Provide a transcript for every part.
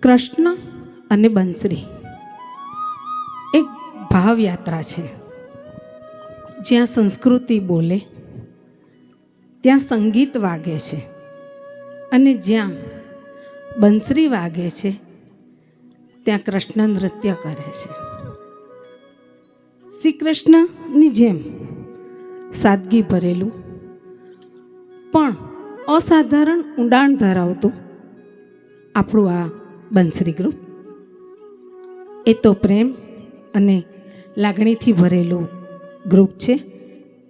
કૃષ્ણ અને બંસરી એક ભાવયાત્રા છે. જ્યાં સંસ્કૃતિ બોલે ત્યાં સંગીત વાગે છે અને જ્યાં બંસરી વાગે છે ત્યાં કૃષ્ણ નૃત્ય કરે છે. શ્રી કૃષ્ણની જેમ સાદગી ભરેલું પણ અસાધારણ ઊંડાણ ધરાવતું આપણું આ બંસરી ગ્રુપ. એ તો પ્રેમ અને લાગણીથી ભરેલું ગ્રુપ છે.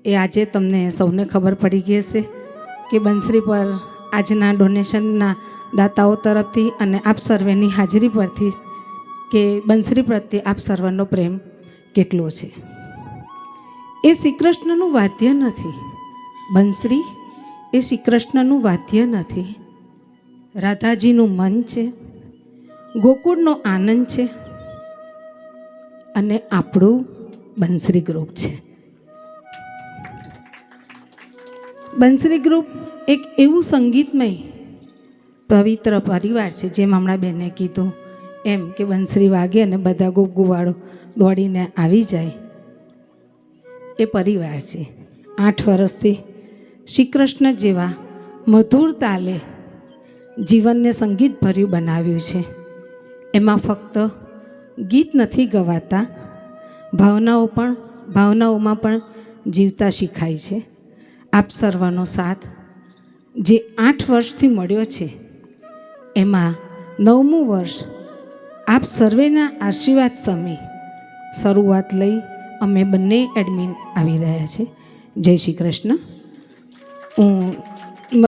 એ આજે તમને સૌને ખબર પડી ગઈ હશે કે બંસરી પર આજના ડોનેશનના દાતાઓ તરફથી અને આપ સર્વેની હાજરી પરથી કે બંસરી પ્રત્યે આપ સર્વનો પ્રેમ કેટલો છે. એ શ્રી કૃષ્ણનું વાદ્ય નથી. બંસરી એ શ્રી કૃષ્ણનું વાદ્ય નથી. રાધાજીનું મન છે, ગોકુળનો આનંદ છે અને આપણું બંસરી ગ્રુપ છે. બંસરી ગ્રુપ એક એવું સંગીતમય પવિત્ર પરિવાર છે. જેમ હમણાં બેને કીધું એમ કે બંસરી વાગે અને બધા ગોપગુવાળો દોડીને આવી જાય. એ પરિવાર છે. 8 વર્ષથી શ્રી કૃષ્ણ જેવા મધુર તાલે જીવનને સંગીતભર્યું બનાવ્યું છે. એમાં ફક્ત ગીત નથી ગવાતા, ભાવનાઓમાં પણ જીવતા શીખાય છે. આપ સર્વનો સાથ જે 8 વર્ષથી મળ્યો છે એમાં 9મું વર્ષ આપ સર્વેના આશીર્વાદ સમય શરૂઆત લઈ અમે બંને એડમિન આવી રહ્યા છે. જય શ્રી કૃષ્ણ. હું